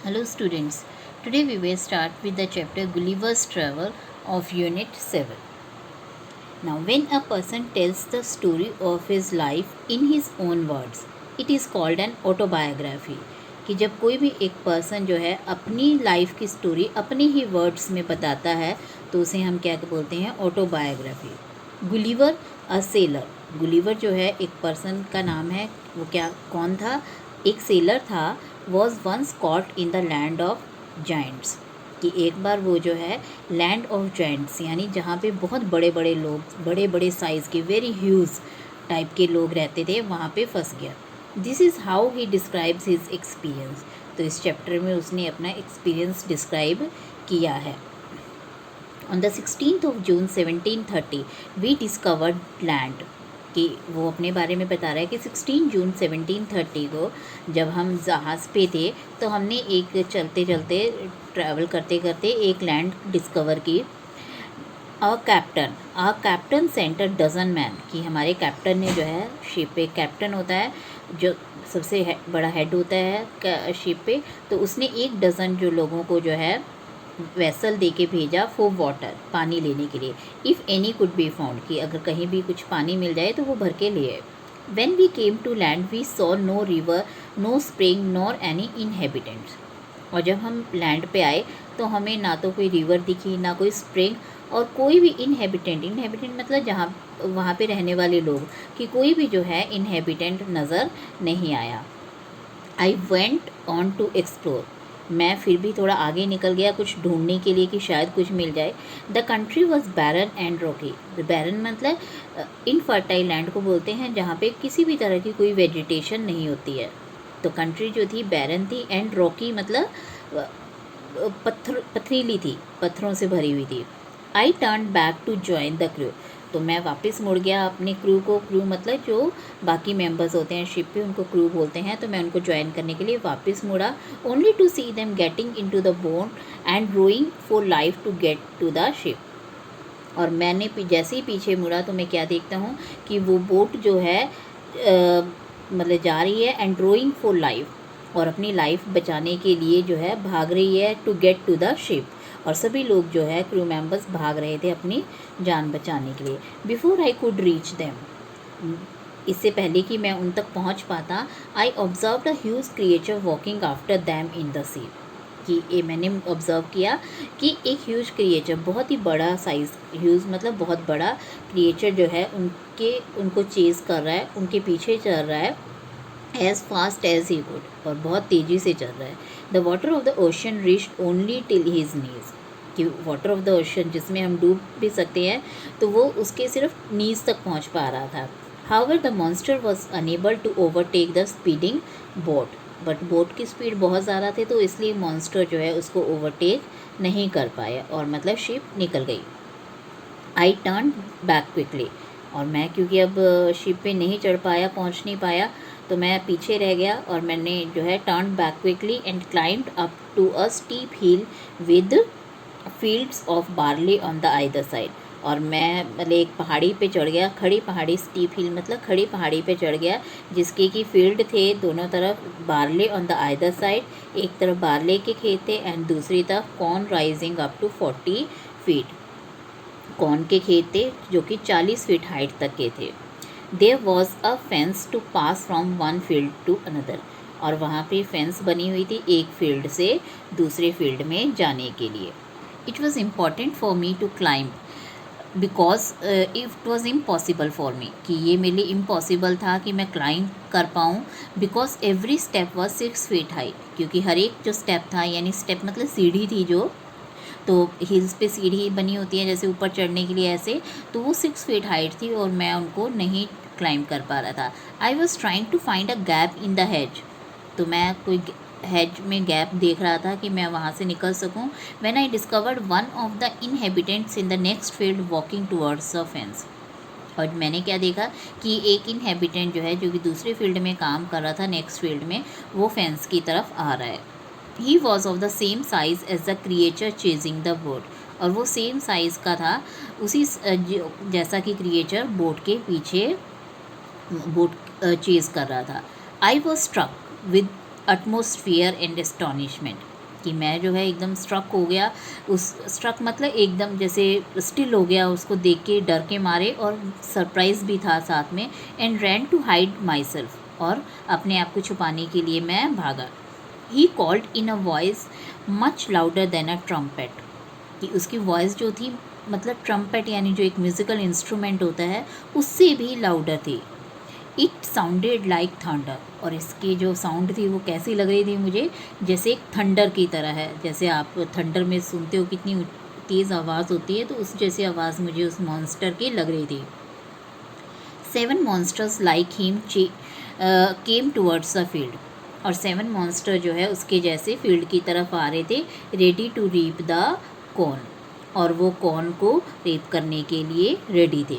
Hello students, today we will start with the chapter Gulliver's Travel of Unit 7. Now when a person tells the story of his life in his own words, it is called an autobiography. कि जब कोई भी एक person जो है अपनी life की story अपने ही वर्ड्स में बताता है तो उसे हम क्या बोलते हैं, autobiography. Gulliver a seller, Gulliver जो है एक पर्सन का नाम है, वो क्या कौन था, एक सेलर था। Was once caught in the land of giants, कि एक बार वो जो है लैंड ऑफ जाइंट्स यानी जहाँ पे बहुत बड़े बड़े लोग, बड़े बड़े साइज़ के, वेरी ह्यूज टाइप के लोग रहते थे, वहाँ पे फंस गया। This is how he describes his experience. तो इस चैप्टर में उसने अपना एक्सपीरियंस डिस्क्राइब किया है। On the 16th of June 1730 we discovered land, कि वो अपने बारे में बता रहा है कि 16 जून 1730 को जब हम जहाज़ पे थे तो हमने एक चलते चलते ट्रैवल करते करते एक लैंड डिस्कवर की। आ कैप्टन सेंटर डजन मैन, कि हमारे कैप्टन ने जो है, शिप पे कैप्टन होता है जो सबसे बड़ा हेड होता है शिप पे, तो उसने 1 डज़न जो लोगों को जो है वेसल दे के भेजा फॉर वाटर, पानी लेने के लिए। If any could be found, कि अगर कहीं भी कुछ पानी मिल जाए तो वो भर के लिए। When we came to land we saw no river, no spring, nor any inhabitants. और जब हम लैंड पे आए तो हमें ना तो कोई रिवर दिखी, ना कोई स्प्रिंग, और कोई भी इनहेबिटेंट मतलब जहाँ वहाँ पे रहने वाले लोग, कि कोई भी जो है इनहेबिटेंट नज़र नहीं आया। I went on to explore, मैं फिर भी थोड़ा आगे निकल गया कुछ ढूंढने के लिए कि शायद कुछ मिल जाए। The country was barren and rocky, barren मतलब इनफर्टाइल लैंड को बोलते हैं जहाँ पे किसी भी तरह की कोई वेजिटेशन नहीं होती है। तो कंट्री जो थी बैरन थी, एंड रॉकी मतलब पथरीली थी, पत्थरों से भरी हुई थी। I turn back to join the crew, तो मैं वापस मुड़ गया अपने क्रू को, क्रू मतलब जो बाकी मेंबर्स होते हैं शिप पे उनको क्रू बोलते हैं, तो मैं उनको ज्वाइन करने के लिए वापस मुड़ा। Only to see them getting into the boat and rowing for life to get to the ship. और मैंने जैसे ही पीछे मुड़ा तो मैं क्या देखता हूँ कि वो बोट जो है मतलब जा रही है, एंड रोइंग फॉर लाइफ, और अपनी लाइफ बचाने के लिए जो है भाग रही है, to get to the ship. और सभी लोग जो है क्रू मेंबर्स भाग रहे थे अपनी जान बचाने के लिए। Before I could reach them, इससे पहले कि मैं उन तक पहुंच पाता, I observe a huge creature walking after them in the sea, कि ये मैंने ऑब्ज़र्व किया कि एक ह्यूज क्रिएचर, बहुत ही बड़ा साइज़, ह्यूज मतलब बहुत बड़ा क्रिएचर जो है उनको चेज़ कर रहा है, उनके पीछे चल रहा है, as fast as he could, और बहुत तेज़ी से चल रहा है। The water of the ocean reached only till his knees, कि वाटर ऑफ द ओशन जिसमें हम डूब भी सकते हैं तो वो उसके सिर्फ नीज तक पहुंच पा रहा था। However the monster was unable to overtake the speeding boat, but boat की स्पीड बहुत ज़्यादा थी तो इसलिए मॉन्स्टर जो है उसको ओवरटेक नहीं कर पाया, और मतलब शिप निकल गई। आई टर्न बैक क्विकली, और मैं क्योंकि अब शिप पे नहीं चढ़ पाया, पहुंच नहीं पाया, तो मैं पीछे रह गया, और मैंने जो है turn back quickly and climbed up to a steep hill with fields of barley on the either side. और मैं मतलब एक पहाड़ी पे चढ़ गया, खड़ी पहाड़ी, स्टीप हिल मतलब खड़ी पहाड़ी पे चढ़ गया, जिसके कि फील्ड थे दोनों तरफ, barley on the either side, एक तरफ बार्ले के खेत थे एंड दूसरी तरफ corn rising up to 40 feet, corn के खेत थे जो कि 40 फीट हाइट तक के थे। There was a fence to pass from one field to another, और वहाँ पे फेंस बनी हुई थी एक फील्ड से दूसरे फील्ड में जाने के लिए। It was important for me to climb because it was impossible for me, कि ये मेरे लिए इम्पॉसिबल था कि मैं क्लाइंब कर पाऊँ, because every step was 6 feet high, क्योंकि हर एक जो स्टेप था, यानी स्टेप मतलब सीढ़ी थी जो, तो हिल्स पे सीढ़ी बनी होती है जैसे ऊपर चढ़ने के लिए ऐसे, तो वो 6 फीट हाइट थी और मैं उनको नहीं क्लाइंब कर पा रहा था। I was trying to find a gap in the hedge, तो मैं कोई हेज में गैप देख रहा था कि मैं वहाँ से निकल सकूँ। When I discovered one of the inhabitants in the next field walking towards the fence, और मैंने क्या देखा कि एक इनहेबिटेंट जो है जो कि दूसरे फील्ड में काम कर रहा था, नेक्स्ट फील्ड में, वो फेंस की तरफ आ रहा है। He was of the same size as the creature chasing the boat, और वो सेम साइज़ का था उसी जैसा कि क्रिएचर बोट के पीछे बोट चेज़ कर रहा था। I was struck with atmosphere and astonishment, कि मैं जो है एकदम स्ट्रक हो गया, उस स्ट्रक मतलब एकदम जैसे स्टिल हो गया उसको देख के, डर के मारे, और सरप्राइज भी था साथ में। And ran to hide myself, और अपने आप को छुपाने के लिए मैं भागा। He called in a voice much louder than a trumpet, कि उसकी वॉइस जो थी मतलब ट्रम्पेट यानी जो एक म्यूज़िकल इंस्ट्रूमेंट होता है उससे भी लाउडर थी। इट साउंडेड लाइक थंडर, और इसकी जो साउंड थी वो कैसी लग रही थी मुझे, जैसे एक थंडर की तरह है, जैसे आप थंडर में सुनते हो कितनी तेज़ आवाज़ होती है, तो उस जैसी आवाज़ मुझे उस मॉन्स्टर की लग रही थी। 7 monsters like him came towards the field, और 7 मॉन्स्टर जो है उसके जैसे फील्ड की तरफ आ रहे थे, ready to reap the corn, और वो कॉर्न को रीप करने के लिए रेडी थे।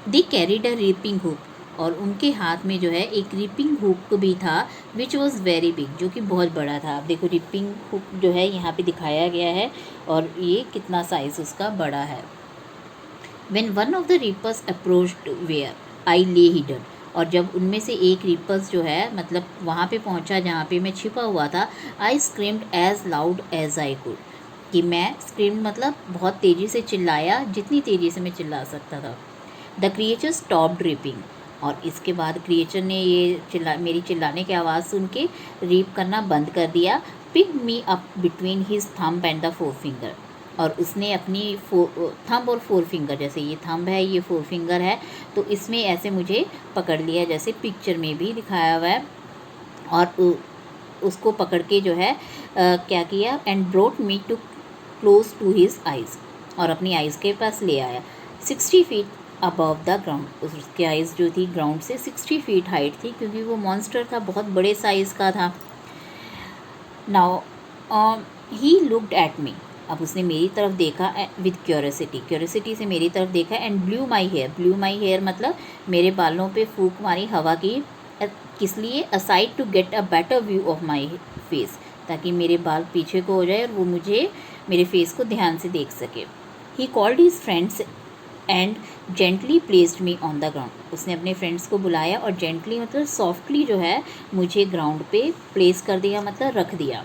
They carried a reaping hook, और उनके हाथ में जो है एक रीपिंग हुक भी था, विच वॉज वेरी बिग, जो कि बहुत बड़ा था। आप देखो रीपिंग हुक जो है यहाँ पे दिखाया गया है, और ये कितना साइज़ उसका बड़ा है। When one of the reapers approached where I lay hidden, और जब उनमें से एक रीपर्स जो है मतलब वहाँ पे पहुँचा जहाँ पे मैं छिपा हुआ था, I screamed as loud as I could, कि मैं स्क्रीम मतलब बहुत तेज़ी से चिल्लाया, जितनी तेज़ी से मैं चिल्ला सकता था। द क्रिएचर स्टॉप्ड रीपिंग, और इसके बाद क्रिएचर ने ये मेरी चिल्लाने की आवाज़ सुन के रीप करना बंद कर दिया। Pick me up between his thumb and the forefinger, और उसने अपनी थंब और फोर फिंगर, जैसे ये थंब है ये फोर फिंगर है, तो इसमें ऐसे मुझे पकड़ लिया जैसे पिक्चर में भी दिखाया हुआ है, और उसको पकड़ के जो है क्या किया, and brought me to close to his eyes, और अपनी आइज़ के पास ले आया। 60 फीट अबव द ग्राउंड, उसकी आइज़ जो थी ग्राउंड से 60 फीट हाइट थी, क्योंकि वो मॉन्स्टर था, बहुत बड़े साइज़ का था। Now he looked at me, अब उसने मेरी तरफ देखा विद क्यूरियोसिटी से मेरी तरफ देखा, एंड ब्लू माई हेयर मतलब मेरे बालों पे फूंक मारी हवा की, किस लिए, aside to get a better view of my face, ताकि मेरे बाल पीछे को हो जाए और वो मुझे मेरे फेस को ध्यान से देख सके। He called his friends and gently placed me on the ground, उसने अपने फ्रेंड्स को बुलाया और जेंटली मतलब सॉफ्टली जो है मुझे ग्राउंड पे प्लेस कर दिया, मतलब रख दिया।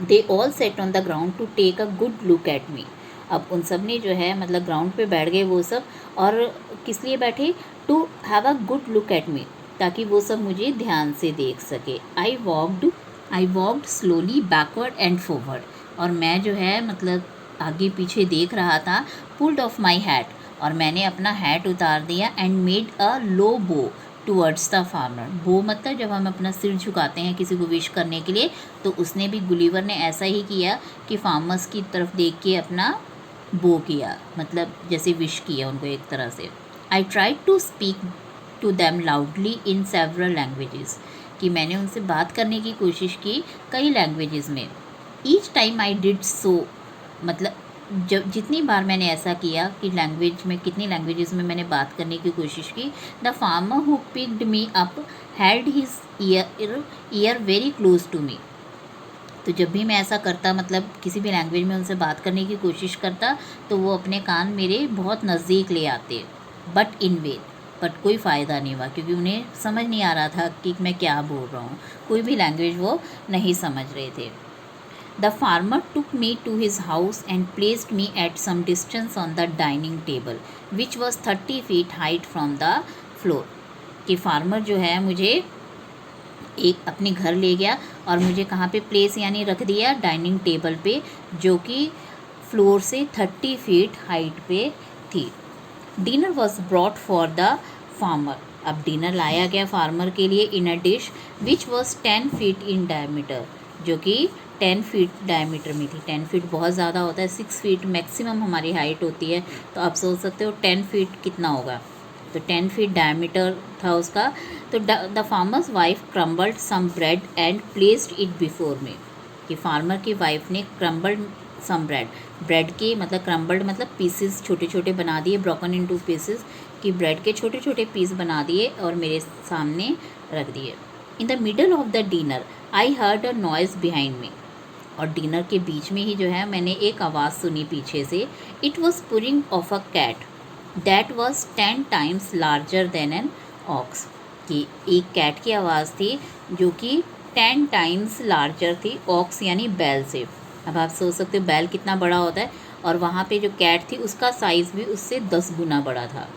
They all sat on the ground to take a good look at me, अब उन सब ने जो है मतलब ग्राउंड पे बैठ गए वो सब, और किस लिए बैठे, to have a good look at me, ताकि वो सब मुझे ध्यान से देख सके। I walked slowly backward and forward, और मैं जो है मतलब आगे पीछे देख रहा था। पुल्ड ऑफ माई हैट, और मैंने अपना हैट उतार दिया, एंड मेड अ लो बो टूवर्ड्स द फार्मर, बो मतलब जब हम अपना सिर झुकाते हैं किसी को विश करने के लिए, तो उसने भी गुलीवर ने ऐसा ही किया कि फार्मर्स की तरफ देख के अपना बो किया, मतलब जैसे विश किया उनको एक तरह से। I tried to speak to them loudly in several languages, कि मैंने उनसे बात करने की कोशिश की कई लैंग्वेजेस में। Each time I did so, मतलब जब जितनी बार मैंने ऐसा किया कि लैंग्वेज में कितनी लैंग्वेजेस में मैंने बात करने की कोशिश की, the farmer who picked me up had his ear very close to me, तो जब भी मैं ऐसा करता मतलब किसी भी लैंग्वेज में उनसे बात करने की कोशिश करता, तो वो अपने कान मेरे बहुत नज़दीक ले आते, बट इन वेन, बट कोई फ़ायदा नहीं हुआ, क्योंकि उन्हें समझ नहीं आ रहा था कि मैं क्या बोल रहा हूँ, कोई भी लैंग्वेज वो नहीं समझ रहे थे। The farmer took me to his house and placed me at some distance on the dining table, which was 30 feet height from the floor, कि फार्मर जो है मुझे एक अपने घर ले गया और मुझे कहाँ पे प्लेस यानी रख दिया, डाइनिंग टेबल पे, जो कि फ्लोर से 30 फीट हाइट पे थी। Dinner was brought for the farmer, अब डिनर लाया गया फार्मर के लिए in a dish which was 10 feet in diameter, जो कि 10 फीट डायमीटर में थी। 10 फीट बहुत ज़्यादा होता है, 6 फीट मैक्सिमम हमारी हाइट होती है, तो आप सोच सकते हो 10 फीट कितना होगा, तो 10 फीट डायमीटर था उसका। तो the farmer's wife crumbled some bread and placed it before me, कि फार्मर की वाइफ ने क्रम्बल्ड सम ब्रेड के मतलब क्रम्बल्ड मतलब पीसेस छोटे छोटे बना दिए, ब्रोकन इनटू पीसेस, कि ब्रेड के छोटे छोटे पीस बना दिए और मेरे सामने रख दिए। In the middle of the dinner I heard a noise behind me, और डिनर के बीच में ही जो है मैंने एक आवाज़ सुनी पीछे से। It was purring of a cat that was 10 times larger than an ox, कि एक कैट की आवाज़ थी जो कि 10 टाइम्स लार्जर थी ऑक्स यानी बैल से। अब आप सोच सकते हो बैल कितना बड़ा होता है, और वहाँ पे जो कैट थी उसका साइज़ भी उससे 10 गुना बड़ा था।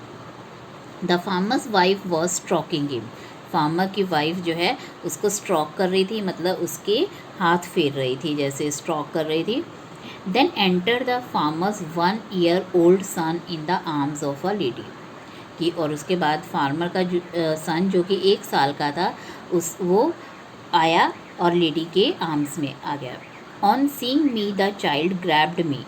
The farmer's wife was stroking him, farmer की वाइफ जो है उसको स्ट्रोक कर रही थी, मतलब उसके हाथ फेर रही थी, जैसे स्ट्रोक कर रही थी। Then enter the farmer's 1-year-old son in the arms of a lady, कि और उसके बाद फार्मर का सन जो कि 1 साल का था वो आया और लेडी के आर्म्स में आ गया। On seeing me the child grabbed me,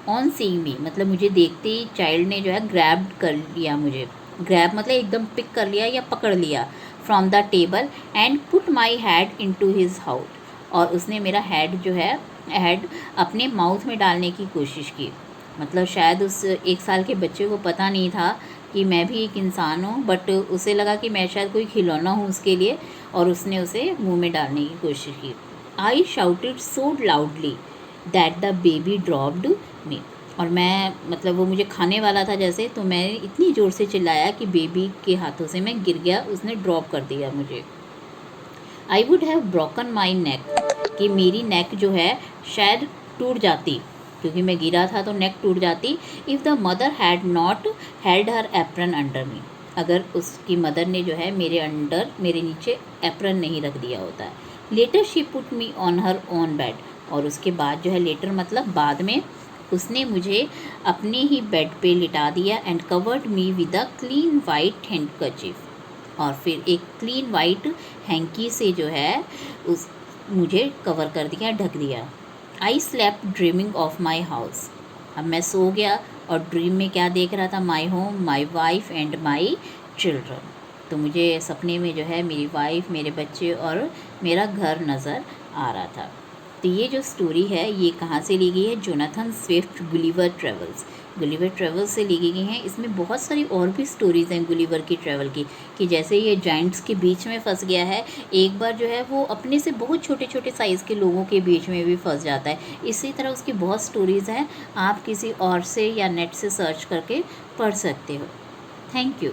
on seeing मी मतलब मुझे देखते ही चाइल्ड ने जो है ग्रैब्ड कर लिया मुझे, ग्रैब मतलब एकदम पिक कर लिया या पकड़ लिया, from the table and put my head into his mouth, और उसने मेरा हेड जो है हेड अपने माउथ में डालने की कोशिश की। मतलब शायद उस 1 साल के बच्चे को पता नहीं था कि मैं भी एक इंसान हूँ, बट उसे लगा कि मैं शायद कोई खिलौना हूँ उसके लिए, और उसने उसे मुंह में डालने की कोशिश की। I shouted so loudly that the baby dropped मी, और मैं मतलब वो मुझे खाने वाला था जैसे, तो मैं इतनी ज़ोर से चिल्लाया कि बेबी के हाथों से मैं गिर गया, उसने ड्रॉप कर दिया मुझे। I would have broken my neck, कि मेरी नेक जो है शायद टूट जाती, क्योंकि मैं गिरा था तो नेक टूट जाती। If the mother had not held her apron under मी, अगर उसकी मदर ने जो है मेरे नीचे एप्रन नहीं रख दिया होता है। Later she put me on her own bed, और उसके बाद जो है लेटर मतलब बाद में उसने मुझे अपने ही बेड पे लिटा दिया। And covered me with a clean white handkerchief, और फिर एक क्लीन वाइट हैंकी से जो है उस मुझे कवर कर दिया, ढक दिया। I slept dreaming of my house, अब मैं सो गया और ड्रीम में क्या देख रहा था, my home, my wife and my children, तो मुझे सपने में जो है मेरी वाइफ, मेरे बच्चे और मेरा घर नज़र आ रहा था। तो ये जो स्टोरी है ये कहाँ से ली गई है, जोनाथन स्विफ्ट गुलिवर ट्रेवल्स से ली गई हैं। इसमें बहुत सारी और भी स्टोरीज़ हैं गुलिवर की ट्रैवल की, कि जैसे ये जाइंट्स के बीच में फंस गया है, एक बार जो है वो अपने से बहुत छोटे छोटे साइज़ के लोगों के बीच में भी फंस जाता है। इसी तरह उसकी बहुत स्टोरीज़ हैं, आप किसी और से या नेट से सर्च करके पढ़ सकते हो। Thank you.